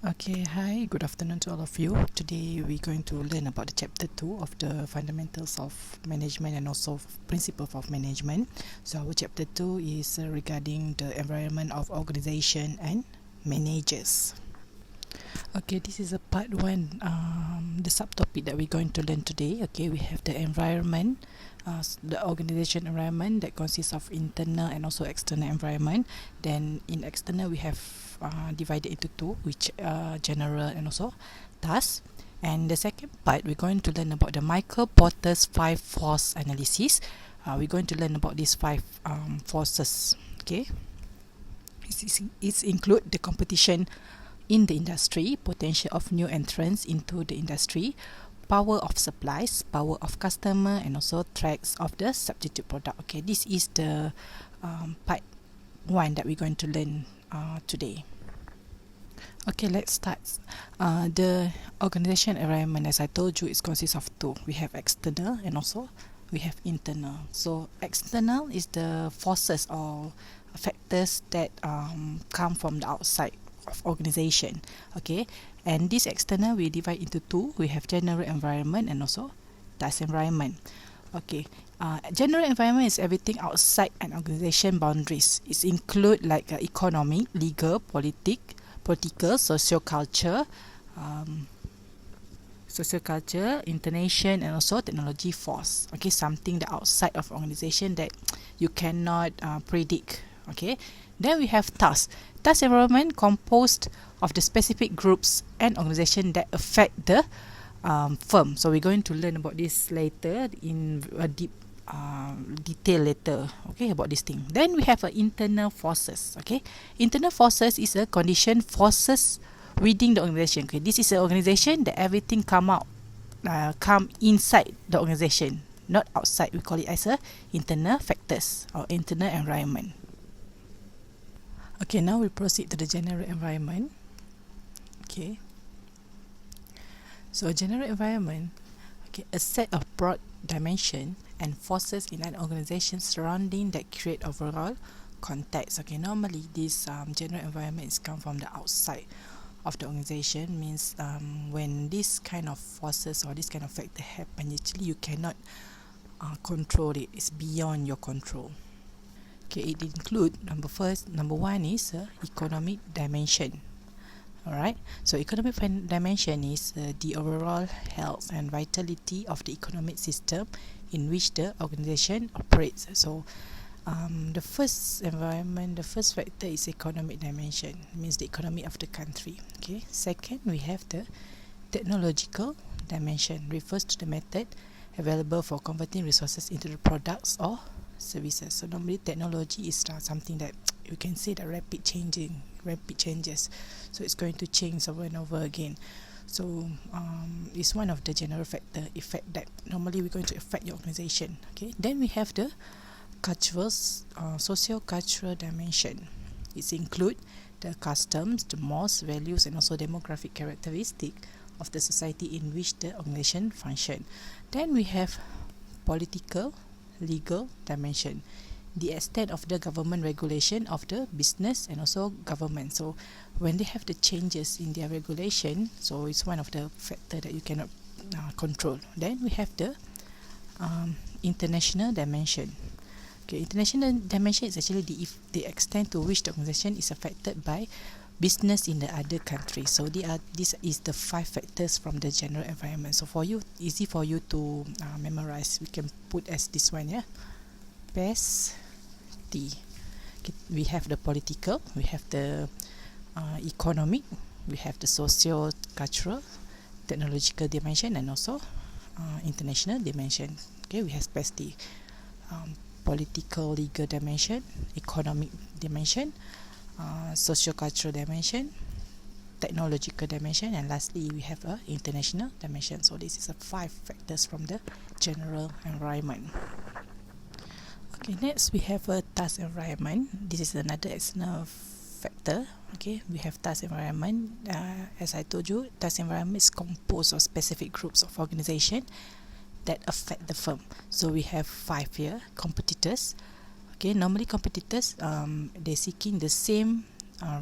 Okay, hi, good afternoon to all of you. Today we're going to learn about the chapter 2 of the fundamentals of management and also principles of management. So our chapter 2 is regarding the environment of organization and managers. Okay, this is a part 1, the subtopic that we're going to learn today. Okay, we have the environment, the organization environment that consists of internal and also external environment. Then in external we have divided into two, which general and also task. And the second part we're going to learn about the Michael Porter's 5 force analysis. We're going to learn about these 5 forces. Okay, it's include the competition in the industry, potential of new entrants into the industry, power of supplies, power of customer, and also threats of the substitute product. Okay, this is the part 1 that we're going to learn today. Okay, let's start. The organization environment, as I told you, it consists of two. We have external and also we have internal. So external is the forces or factors that come from the outside of organization. Okay, and this external we divide into two. We have general environment and also task environment. Okay, general environment is everything outside an organization boundaries. It include like economic, legal, political, social culture, internation, and also technology force. Okay, something that outside of organization that you cannot predict. Okay, then we have task environment composed of the specific groups and organization that affect the firm. So we're going to learn about this later in a deep detail later, okay, about this thing. Then we have internal forces. Okay, internal forces is a condition forces within the organization. Okay, this is an organization that everything come inside the organization, not outside. We call it as a internal factors or internal environment. Okay, now we proceed to the general environment. Okay, so general environment, okay, a set of broad dimension and forces in an organization surrounding that create overall context. Okay, normally this general environment is come from the outside of the organization, means when this kind of forces or this kind of factor happen, actually you cannot control it. It's beyond your control. Okay, it include number one is economic dimension. Alright, so economic dimension is the overall health and vitality of the economic system in which the organization operates. So the first factor is economic dimension, means the economy of the country. Okay, second we have the technological dimension, refers to the method available for converting resources into the products or services. So normally technology is something that you can say that rapid changes, so it's going to change over and over again. So it's one of the general effect that normally we're going to affect your organization. Okay, then we have the socio-cultural dimension. It include the customs, the mores, values, and also demographic characteristic of the society in which the organization function. Then we have political, legal dimension, the extent of the government regulation of the business and also government. So when they have the changes in their regulation, so it's one of the factor that you cannot control. Then we have the international dimension. Okay, international dimension is actually the extent to which the organization is affected by business in the other country. So this is the 5 factors from the general environment. So for you, easy for you to memorize. We can put as this one, yeah. PES T. Okay, we have the political, we have the economic, we have the socio-cultural, technological dimension, and also international dimension. Okay, we have PES T. Political, legal dimension, economic dimension, socio-cultural dimension, technological dimension, and lastly we have a international dimension. So this is a 5 factors from the general environment. Okay, next we have a task environment. This is another external factor. Okay, we have task environment. As I told you, task environment is composed of specific groups of organization that affect the firm. So we have 5 here. Competitors. Okay, normally competitors they're seeking the same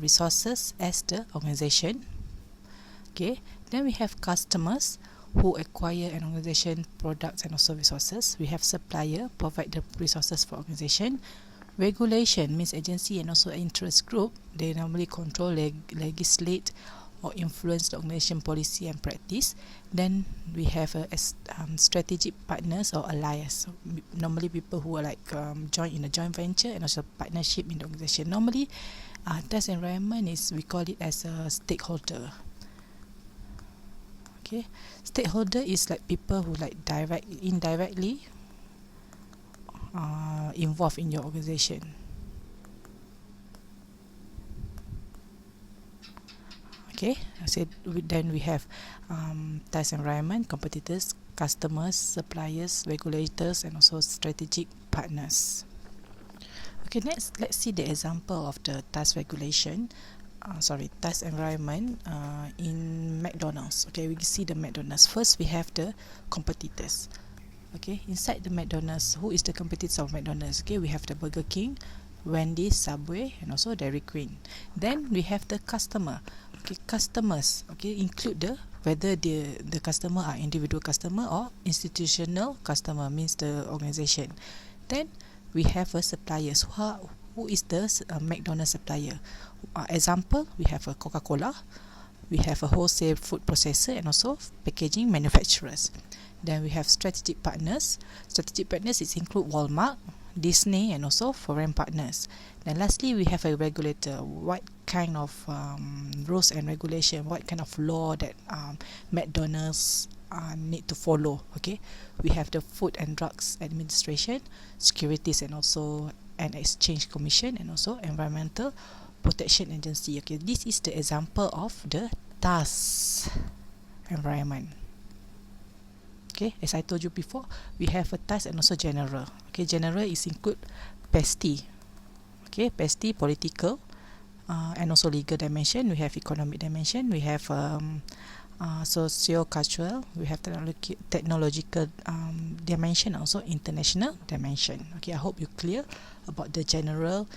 resources as the organization. Okay, then we have customers who acquire an organization products and also resources. We have supplier, provide the resources for organization. Regulation means agency and also interest group. They normally control, legislate or influence the organization policy and practice. Then we have strategic partners or allies. So, normally people who are like join in a joint venture and also partnership in the organization. Normally test environment is, we call it as a stakeholder. Okay, stakeholder is like people who like indirectly involved in your organization. Okay, I said then we have test environment, competitors, customers, suppliers, regulators, and also strategic partners. Okay, next let's see the example of the task regulation. Task environment in McDonald's. Okay, we see the McDonald's. First, we have the competitors. Okay, inside the McDonald's, who is the competitors of McDonald's? Okay, we have the Burger King, Wendy's, Subway, and also Dairy Queen. Then we have the customer. Okay, customers. Okay, include whether the customer are individual customer or institutional customer, means the organization. Then we have a suppliers. Who is the McDonald's supplier? Example, we have a Coca-Cola, we have a wholesale food processor and also packaging manufacturers. Then we have strategic partners. Strategic partners is include Walmart, Disney, and also foreign partners. Then lastly, we have a regulator. What kind of rules and regulation, what kind of law that McDonald's need to follow? Okay, we have the Food and Drugs Administration, Securities and also an Exchange Commission, and also Environmental Protection Agency. Okay, this is the example of the task environment. Okay, as I told you before, we have a task and also general. Okay, general is include PESTI. Okay, PESTI, political, and also legal dimension. We have economic dimension. We have socio-cultural. We have technological dimension, also international dimension. Okay, I hope you're clear about the general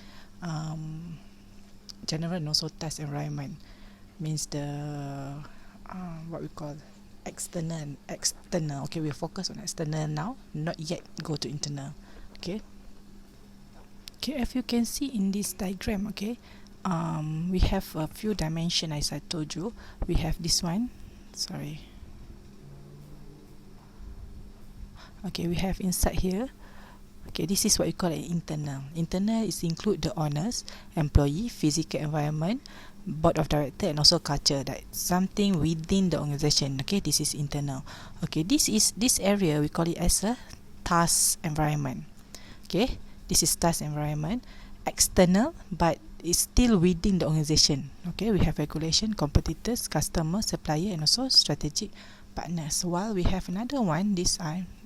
and also task environment. Means the what we call external. Okay, we focus on external now, not yet go to internal. Okay, if you can see in this diagram, okay, we have a few dimension. As I told you, we have this one. Sorry. Okay, we have inside here. Okay, this is what you call an internal. Internal is include the owners, employee, physical environment, board of director, and also culture. That something within the organization. Okay, this is internal. Okay, this area we call it as a task environment. Okay, this is task environment. External, but it's still within the organization. Okay, we have regulation, competitors, customer, supplier, and also strategic partners. While we have another one, this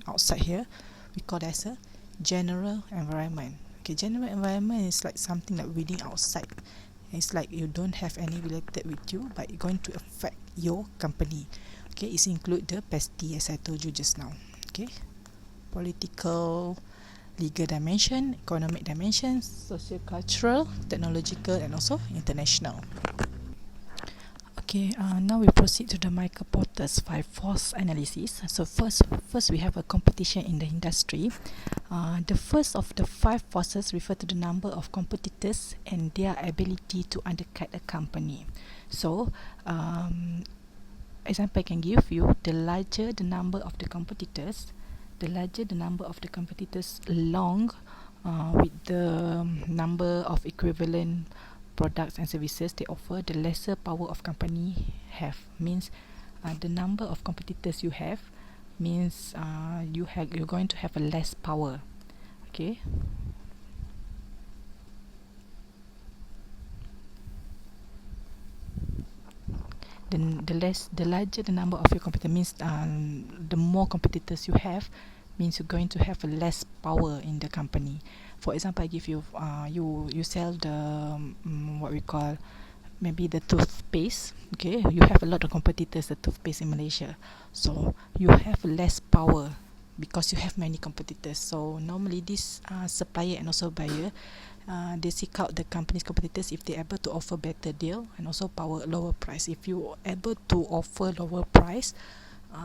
outside here, we call as a general environment. Okay, general environment is like something like within outside. It's like you don't have any related with you, but it's going to affect your company. Okay, it's include the PESTI as I told you just now. Okay, political, legal dimension, economic dimensions, socio-cultural, technological, and also international. Okay, now we proceed to the Michael Porter's 5 force analysis. So first we have a competition in the industry. The first of the 5 forces refer to the number of competitors and their ability to undercut a company. So, example I can give you, the larger the number of the competitors, along with the number of equivalent products and services they offer, the lesser power of company have. Means the number of competitors you have means you're going to have a less power. Okay, the larger the number of your competitor means the more competitors you have means you're going to have a less power in the company. For example, I give you you sell the what we call maybe the toothpaste. Okay, you have a lot of competitors, the toothpaste in Malaysia, so you have less power because you have many competitors. So normally this supplier and also buyer, they seek out the company's competitors if they're able to offer better deal and also lower price. If you able to offer lower price,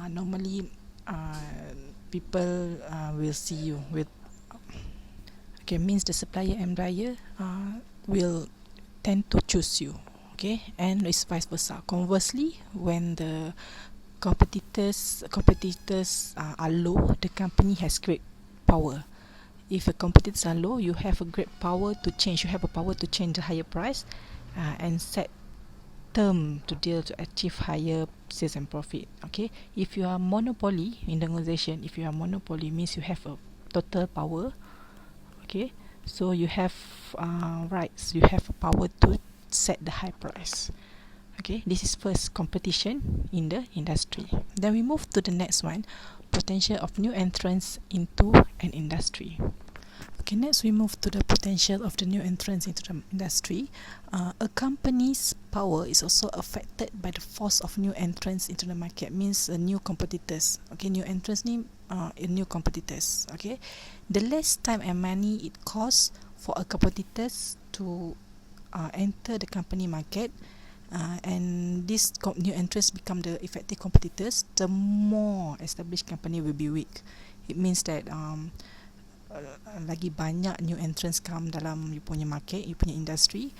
normally people will see you with, okay, means the supplier and buyer will tend to choose you, okay, and it's vice versa. Conversely, when the competitors are low, the company has great power. If the competitors are low, you have a great power to change. You have a power to change the higher price and set term to deal to achieve higher sales and profit. Okay, if you are monopoly in the organization, if you are monopoly means you have a total power. Okay, so you have rights, you have a power to set the high price. Okay, this is first competition in the industry. Then we move to the next one, potential of new entrants into an industry. Okay, next we move to the potential of the new entrants into the industry. A company's power is also affected by the force of new entrants into the market, means new competitors. Okay, new entrants ni new competitors. Okay, the less time and money it costs for a competitors to enter the company market, and these new entrants become the effective competitors, the more established company will be weak. It means that lagi banyak new entrants come dalam you punya market, you punya industry,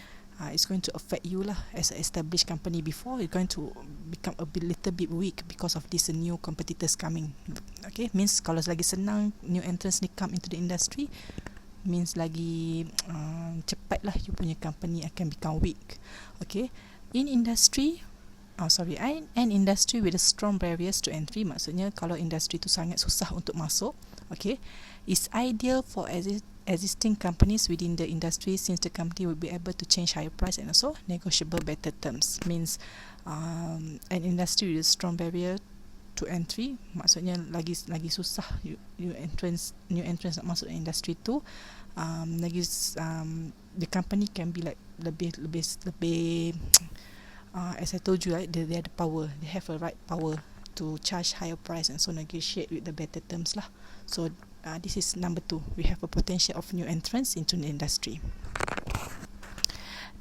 it's going to affect you lah as an established company before. You're going to become little bit weak because of these new competitors coming. Okay, means kalau lagi senang new entrants ni come into the industry, means lagi cepat lah you punya company akan become weak. Okay, in industry, an industry with a strong barriers to entry, maksudnya kalau industri tu sangat susah untuk masuk, okay, is ideal for existing companies within the industry, since the company will be able to change higher price and also negotiable better terms. Means an industry with a strong barrier to entry, maksudnya lagi susah new entrants nak masuk industry tu, the company can be like lebih as I told you, right, they have the power, they have a right power to charge higher price and so negotiate with the better terms lah. So this is number 2. We have a potential of new entrants into the industry.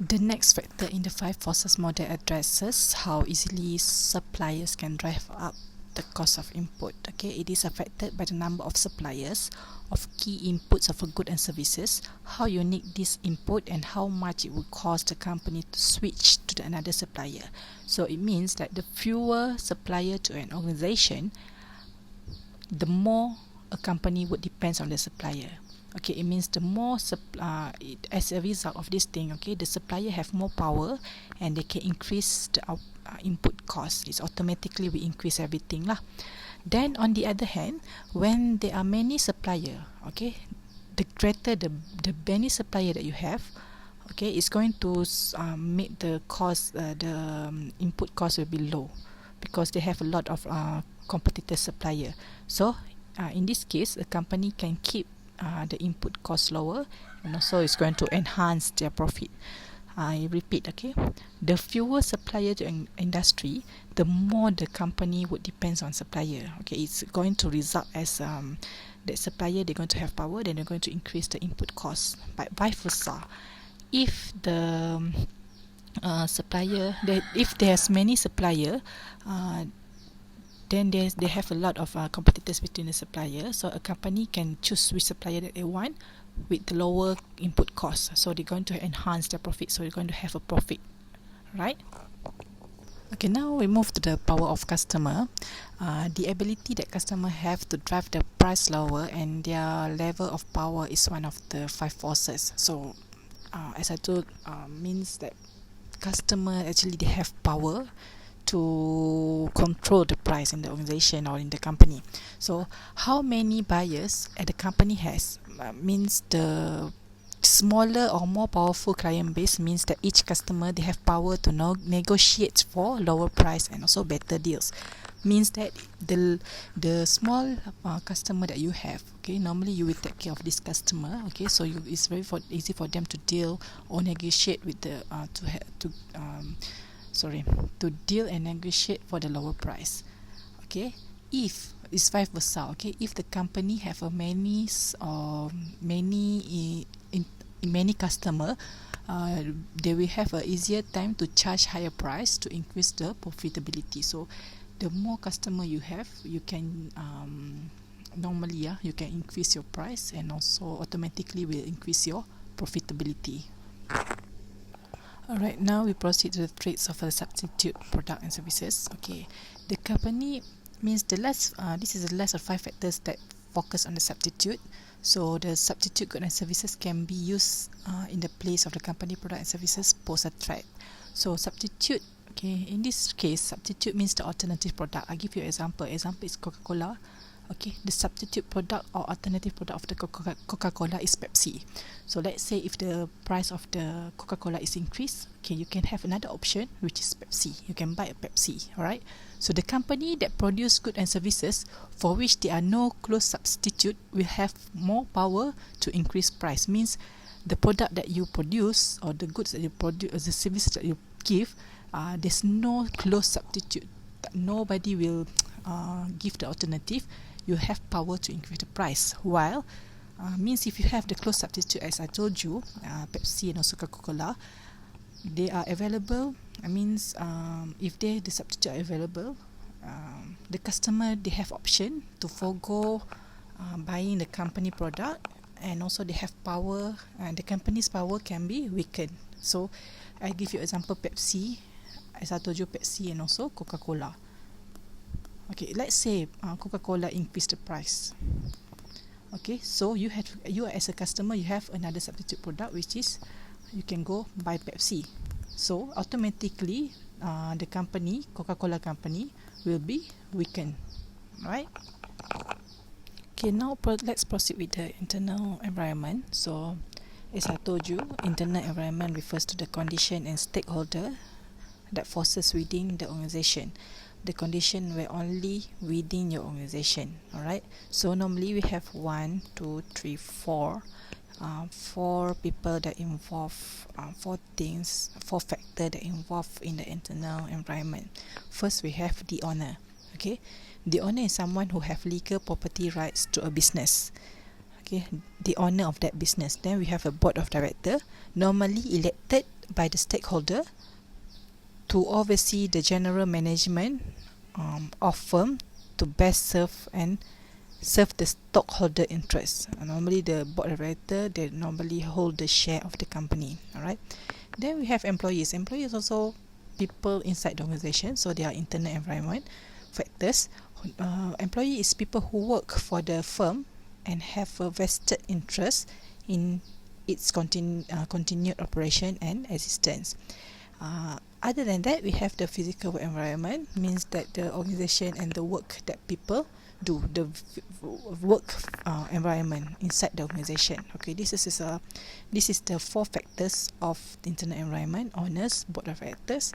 The next factor in the 5 forces model addresses how easily suppliers can drive up the cost of input. Okay, it is affected by the number of suppliers of key inputs of a good and services, how unique this input, and how much it will cost the company to switch to another supplier. So it means that the fewer supplier to an organization, the more a company would depend on the supplier. Okay, it means the more as a result of this thing, okay, the supplier have more power and they can increase the input cost. It's automatically we increase everything lah. Then on the other hand, when there are many supplier, okay, the greater the many supplier that you have, okay, it's going to make the cost, the input cost will be low because they have a lot of competitor supplier. So in this case, a company can keep the input cost lower, and also it's going to enhance their profit. I repeat, okay, the fewer supplier to an industry, the more the company would depends on supplier. Okay, it's going to result as that supplier, they're going to have power, then they're going to increase the input cost. But vice versa, if the supplier, if there's many supplier, then they have a lot of competitors between the supplier, so a company can choose which supplier that they want with the lower input cost, so they're going to enhance their profit, so they're going to have a profit, right? Okay, now we move to the power of customer. The ability that customer have to drive the price lower and their level of power is one of the 5 forces. So as I told, means that customer actually they have power to control the price in the organization or in the company. So how many buyers at the company has means the smaller or more powerful client base, means that each customer they have power to negotiate for lower price and also better deals. Means that the small customer that you have, okay, normally you will take care of this customer, okay, so it's very easy for them to deal or negotiate with the to deal and negotiate for the lower price. Okay, if it's vice versa, okay, if the company have a many many customer, they will have a easier time to charge higher price to increase the profitability. So the more customer you have, you can normally you can increase your price, and also automatically will increase your profitability. Alright, now we proceed to the traits of a substitute product and services. Okay, the company means the last. This is the last of 5 factors that focus on the substitute. So the substitute goods and services can be used in the place of the company product and services pose a threat. So substitute. Okay, in this case, substitute means the alternative product. I give you an example. Example is Coca-Cola. Okay, the substitute product or alternative product of the Coca-Cola is Pepsi. So let's say if the price of the Coca-Cola is increased, okay, you can have another option, which is Pepsi. You can buy a Pepsi, alright? So the company that produce goods and services for which there are no close substitute will have more power to increase price. Means the product that you produce, or the goods that you produce, or the services that you give, there's no close substitute. Nobody will give the alternative. You have power to increase the price. While means if you have the close substitute, as I told you, Pepsi and also Coca-Cola, they are available. I means if the substitute are available, the customer, they have option to forego buying the company product, and also they have power, and the company's power can be weakened. So I give you example Pepsi, as I told you, Pepsi and also Coca-Cola. Okay, let's say Coca-Cola increase the price. Okay, so you as a customer, you have another substitute product, which is you can go buy Pepsi. So automatically the company, Coca-Cola company, will be weakened, right? Okay, now let's proceed with the internal environment. So as I told you, internal environment refers to the condition and stakeholder that forces within the organization. The condition were only within your organization. Alright, so normally we have 1, 2, 3, 4 people that involve 4 factors that involve in the internal environment. First, we have the owner. Okay, the owner is someone who have legal property rights to a business. Okay, the owner of that business. Then we have a board of director, normally elected by the stakeholder to oversee the general management of firm to best serve the stockholder interests. Normally the board of director, they normally hold the share of the company. Alright. Then we have employees. Employees also people inside the organization, so they are internal environment factors. Employee is people who work for the firm and have a vested interest in its continued operation and existence. Other than that, we have the physical work environment, means that the organization and the work that people do, the work environment inside the organization. Okay, this is the 4 factors of the internal environment: owners, board of directors,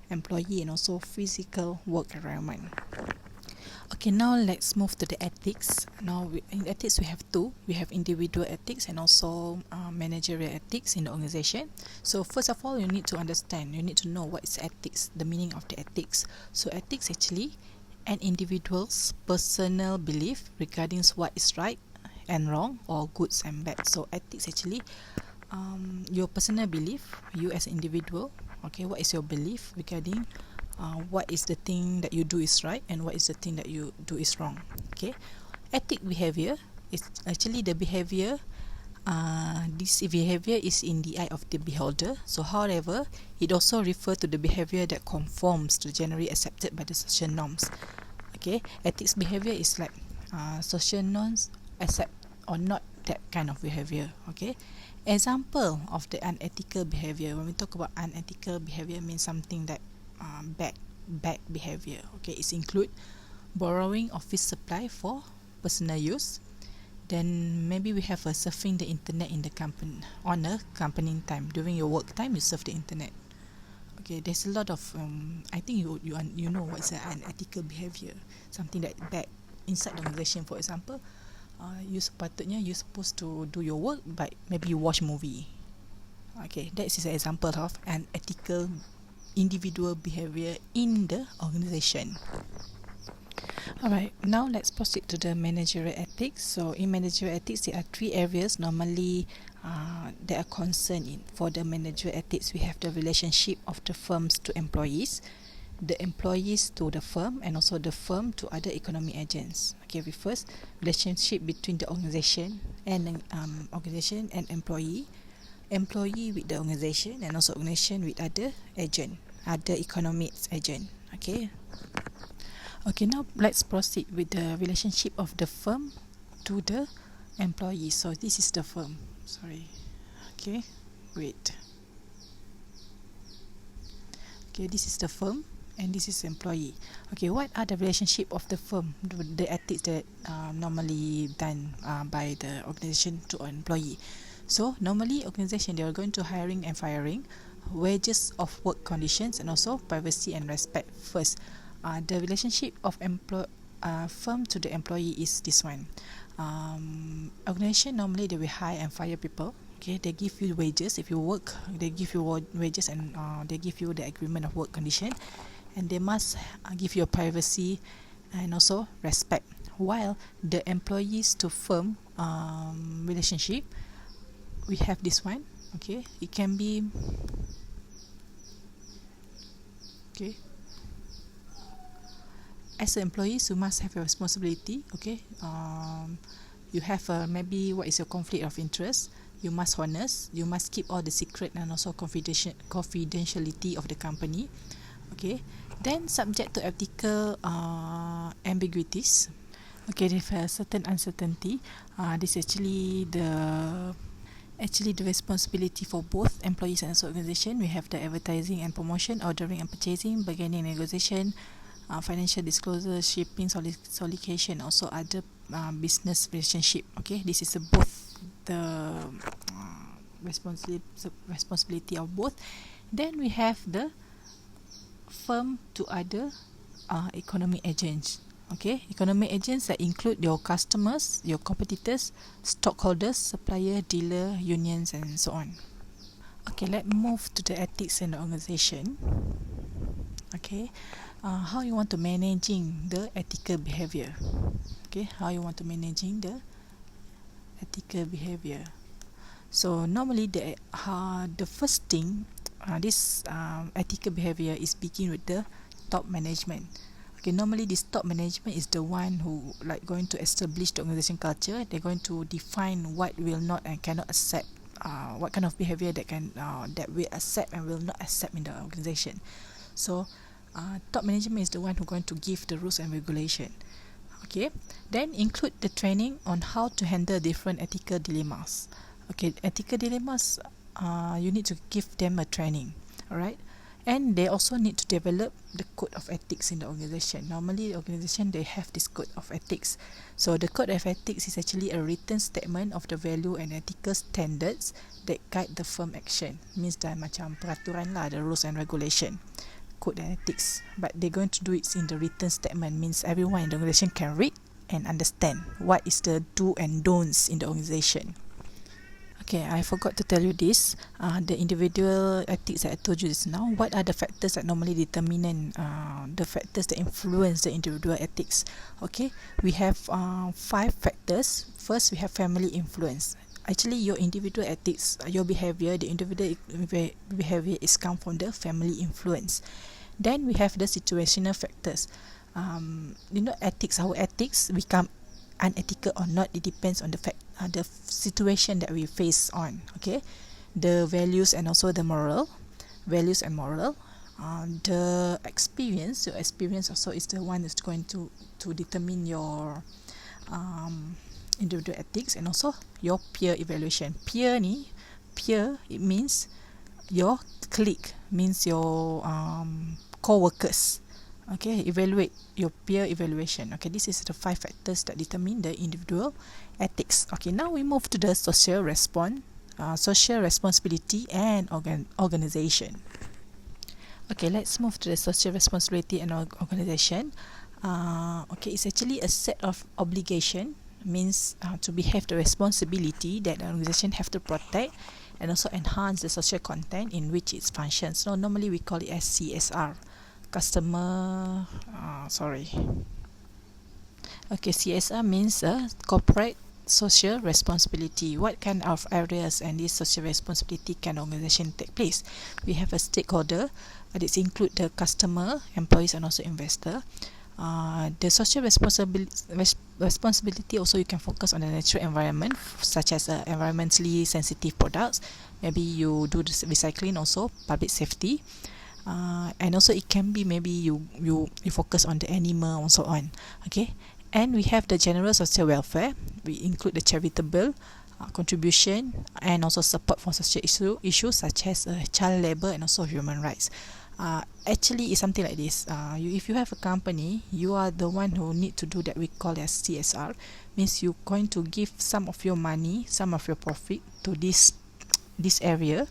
employee, and also physical work environment. Okay, now let's move to the ethics. Now in ethics we have 2. We have individual ethics and also managerial ethics in the organization. So first of all, you need to understand, you need to know what is ethics, the meaning of the ethics. So ethics actually an individual's personal belief regarding what is right and wrong, or goods and bad. So ethics actually your personal belief, you as an individual. Okay, what is your belief regarding what is the thing that you do is right and what is the thing that you do is wrong. Okay, ethic behavior is actually the behavior. This behavior is in the eye of the beholder. So however, it also refers to the behavior that conforms to generally accepted by the social norms. Okay, ethics behavior is like social norms accept or not that kind of behavior. Okay, example of the unethical behavior. When we talk about unethical behavior, means something that bad behavior. Okay, it include borrowing office supply for personal use. Then maybe we have surfing the internet in the company on a company time. During your work time, you surf the internet. Okay, there's a lot of I think you know what's an unethical behavior, something that bad inside the organization. For example, you supposed to do your work, but maybe you watch movie. Okay, that is an example of an ethical individual behavior in the organization. Alright, now let's proceed to the managerial ethics. So in managerial ethics, there are 3 areas normally that are concerned for the manager ethics. We have the relationship of the firms to employees, the employees to the firm, and also the firm to other economic agents. Okay, we first relationship between the organization and employee, employee with the organization, and also organization with other agent, other economic agent. Okay. Okay, now let's proceed with the relationship of the firm to the employee. So this is the firm. Sorry. Okay, wait. Okay, this is the firm and this is employee. Okay, what are the relationship of the firm, the ethics that normally done by the organization to an employee? So normally organization, they are going to hiring and firing, wages of work conditions, and also privacy and respect first. The relationship of firm to the employee is this one. Organization normally they will hire and fire people. Okay, they give you wages if you work. They give you wages and they give you the agreement of work condition, and they must give you privacy and also respect. While the employees to firm relationship, we have this one. Okay, it can be okay. As an employee, you must have a responsibility. Okay, you have maybe what is your conflict of interest. You must honest. You must keep all the secret and also confidentiality of the company. Okay, then subject to ethical ambiguities. Okay, if a certain uncertainty, this is actually the responsibility for both employees and also organization. We have the advertising and promotion, ordering and purchasing, bargaining and negotiation, financial disclosure, shipping, solicitation, also other business relationship. Okay, this is both the responsibility of both. Then we have the firm to other economic agents. Okay, economic agents that include your customers, your competitors, stockholders, supplier, dealer, unions, and so on. Okay, let's move to the ethics in the organization. Okay, how you want to managing the ethical behavior. Okay, how you want to managing the ethical behavior. So normally the first thing, this ethical behavior is begin with the top management. Okay, normally this top management is the one who like going to establish the organization culture. They're going to define what will not and cannot accept, what kind of behavior that can that will accept and will not accept in the organization. So top management is the one who going to give the rules and regulation. Okay, then include the training on how to handle different ethical dilemmas. Okay, ethical dilemmas, you need to give them a training. Alright, and they also need to develop the code of ethics in the organization. Normally organization, they have this code of ethics. So the code of ethics is actually a written statement of the value and ethical standards that guide the firm action. Means dah macam peraturan lah, the rules and regulation, code and ethics, but they're going to do it in the written statement. Means everyone in the organization can read and understand what is the do and don'ts in the organization. Okay, I forgot to tell you this. The individual ethics that I told you just now. What are the factors that normally determine the factors that influence the individual ethics? Okay, we have 5 factors. First, we have family influence. Actually, your individual ethics, your behavior, the individual behavior is come from the family influence. Then we have the situational factors. Ethics, our ethics become unethical or not, it depends on the the situation that we face on. Okay, the values and also the values and moral. The experience, your experience also is the one that's going to determine your individual ethics, and also your peer evaluation. Peer, it means your clique, means your co-workers. Okay, evaluate your peer evaluation. Okay, this is the 5 factors that determine the individual ethics. Okay, now we move to the social responsibility and organization. Okay, let's move to the social responsibility and organization. Okay, it's actually a set of obligation, means to behave the responsibility that the organization have to protect and also enhance the social content in which it functions. So normally we call it as CSR. Okay, CSR means corporate social responsibility. What kind of areas and this social responsibility can organization take place? We have a stakeholder. This include the customer, employees, and also investor. The social responsibility also you can focus on the natural environment, such as environmentally sensitive products. Maybe you do the recycling, also public safety, and also it can be maybe you focus on the animal and so on. Okay, and we have the general social welfare. We include the charitable contribution and also support for social issues such as child labor and also human rights. Actually it's something like this. If you have a company, you are the one who need to do that we call as CSR. Means you're going to give some of your money, some of your profit to this area,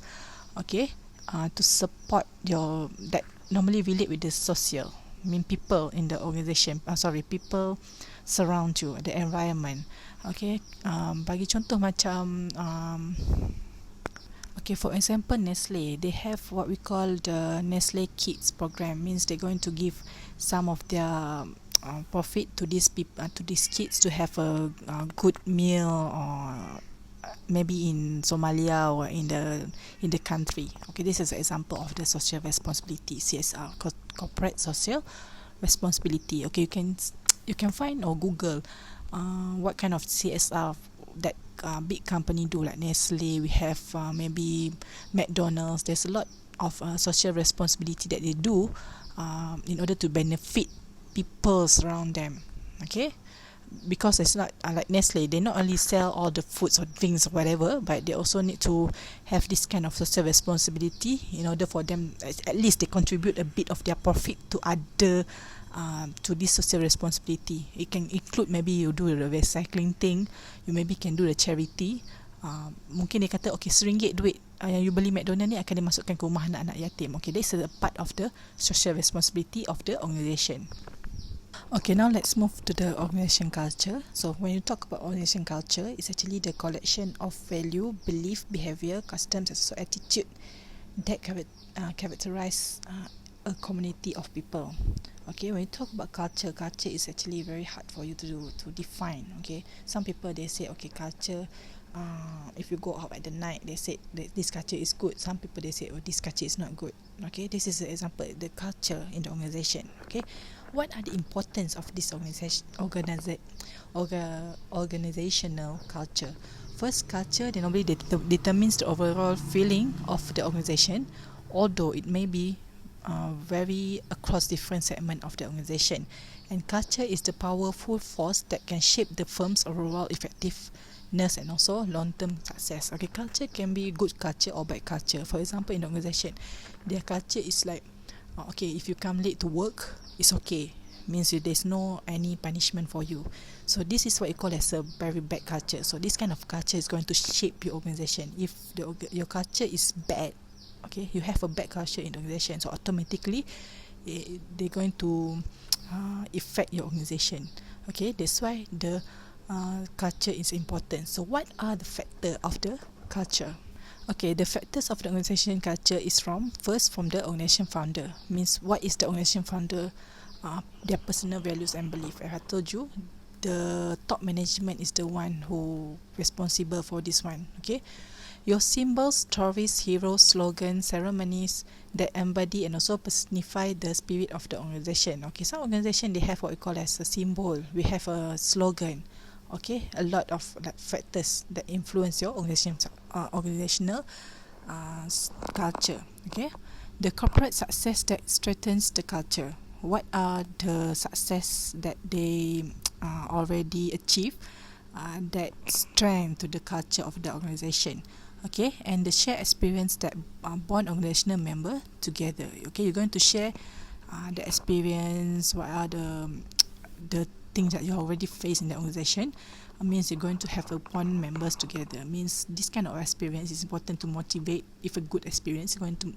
okay, to support your that normally relate with the social. I mean people in the organization, people surround you, the environment. Okay, bagi contoh macam okay, for example, Nestle, they have what we call the Nestle Kids program. Means they're going to give some of their profit to these people, to these kids, to have a good meal, or maybe in Somalia or in the country. Okay, this is an example of the social responsibility, CSR, corporate social responsibility. Okay, you can find or Google what kind of CSR that big company do, like Nestle. We have maybe McDonald's. There's a lot of social responsibility that they do in order to benefit people around them. Okay, because it's not like Nestle, they not only sell all the foods or drinks or whatever, but they also need to have this kind of social responsibility in order for them, at least they contribute a bit of their profit to other to this social responsibility. It can include maybe you do the recycling thing, you maybe can do the charity. Mungkin dia kata okay, RM1 duit yang you beli McDonald ni akan dimasukkan ke rumah anak-anak yatim. Okay, this is a part of the social responsibility of the organisation. Okay, now let's move to the organisation culture. So when you talk about organisation culture, it's actually the collection of value, belief, behavior, customs, and also attitude that characterize a community of people. Okay, when you talk about culture is actually very hard for you to define. Okay, some people they say okay, culture, if you go out at the night, they say that this culture is good. Some people they say oh, this culture is not good. Okay, this is an example, the culture in the organisation. Okay, what are the importance of this organizational culture? First, culture they normally determines the overall feeling of the organisation, although it may be vary across different segments of the organisation. And culture is the powerful force that can shape the firm's overall effectiveness and also long-term success. Okay, culture can be good culture or bad culture. For example, in the organisation, their culture is like okay, if you come late to work, it's okay. Means there's no any punishment for you. So this is what you call as a very bad culture. So this kind of culture is going to shape your organisation. If your culture is bad, okay, you have a bad culture in the organisation, so automatically they're going to affect your organisation. Okay, that's why the culture is important. So what are the factors of the culture? Okay, the factors of the organisation culture is from the organisation founder. Means what is the organisation founder, their personal values and belief. As I told you, the top management is the one who responsible for this one. Okay, your symbols, stories, heroes, slogans, ceremonies that embody and also personify the spirit of the organisation. Okay, some organisation they have what we call as a symbol. We have a slogan. Okay, a lot of like factors that influence your organizational culture. Okay, the corporate success that strengthens the culture. What are the success that they already achieved that strength to the culture of the organisation? Okay, and the shared experience that bond organizational member together. Okay, you're going to share the experience. What are the things that you already face in the organisation? Means you're going to have a bond members together. Means this kind of experience is important to motivate. If a good experience is going to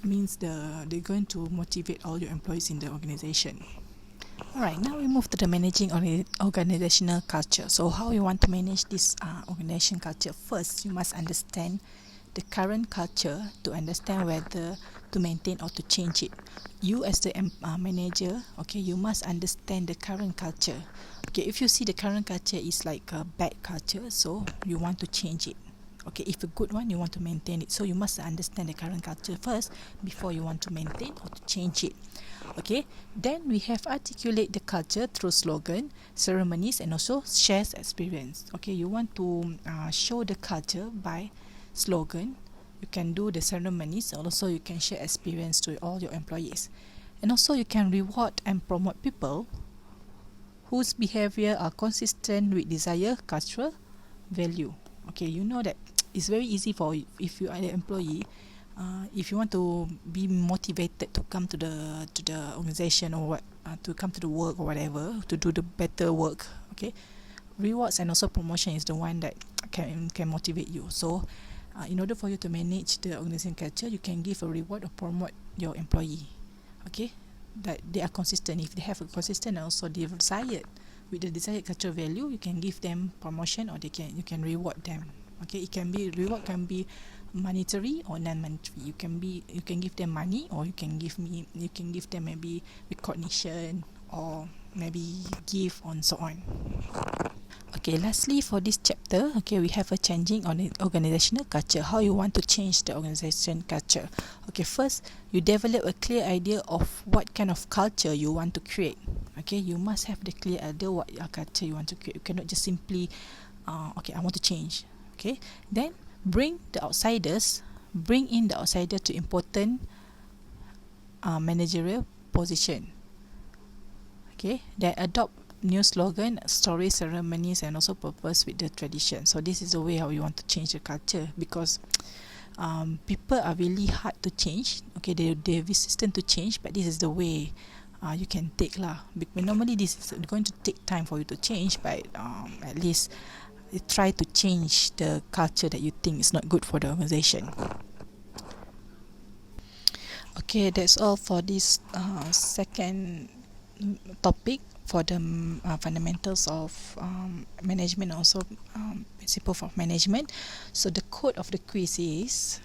means they're going to motivate all your employees in the organisation. Alright, now we move to the managing organizational culture. So how you want to manage this organization culture? First, you must understand the current culture to understand whether to maintain or to change it. You as the manager, okay, you must understand the current culture. Okay, if you see the current culture is like a bad culture, so you want to change it. Okay, if a good one, you want to maintain it. So you must understand the current culture first before you want to maintain or to change it. Okay, then we have articulate the culture through slogan, ceremonies, and also shares experience. Okay, you want to show the culture by slogan. You can do the ceremonies, also you can share experience to all your employees, and also you can reward and promote people whose behavior are consistent with desired cultural value. Okay, you know that it's very easy for if you are an employee, if you want to be motivated to come to the organization or what, to come to the work or whatever, to do the better work. Okay, rewards and also promotion is the one that can motivate you. So in order for you to manage the organization culture, you can give a reward or promote your employee. Okay, that they are consistent. If they have a consistent and also desired with the desired cultural value, you can give them promotion or you can reward them. Okay, it can be reward can be monetary or non-monetary. You can give them money, or you can give them maybe recognition or maybe gift and so on. Okay, lastly for this chapter, okay, we have a changing on organizational culture. How you want to change the organization culture? Okay, first you develop a clear idea of what kind of culture you want to create. Okay, you must have the clear idea what culture you want to create. You cannot just simply okay, I want to change. Okay, then bring in the outsider to important managerial position. Okay, then adopt new slogan, story, ceremonies, and also purpose with the tradition. So this is the way how you want to change the culture, because people are really hard to change. Okay, they're resistant to change, but this is the way you can take lah. Normally this is going to take time for you to change, but at least try to change the culture that you think is not good for the organization. Okay, that's all for this second topic for the fundamentals of management, also principle of management. So the code of the quiz is,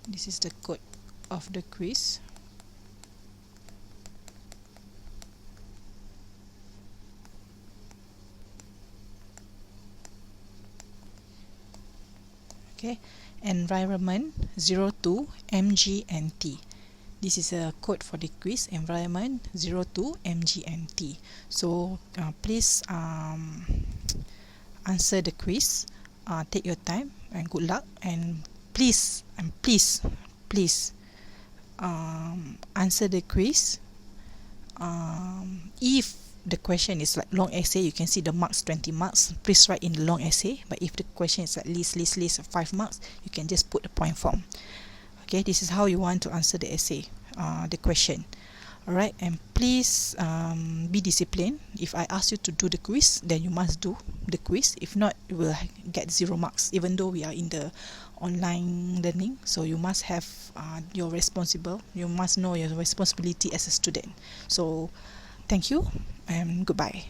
this is the code of the quiz. Okay, environment 02 MGNT. This is a code for the quiz, environment 02 MGNT. So please answer the quiz. Take your time and good luck, and please answer the quiz. If the question is like long essay, you can see the marks 20 marks. Please write in the long essay. But if the question is like list of 5 marks, you can just put the point form. Okay, this is how you want to answer the essay, the question. Alright, and please be disciplined. If I ask you to do the quiz, then you must do the quiz. If not, you will get 0 marks, even though we are in the online learning. So you must have you must know your responsibility as a student. So thank you and goodbye.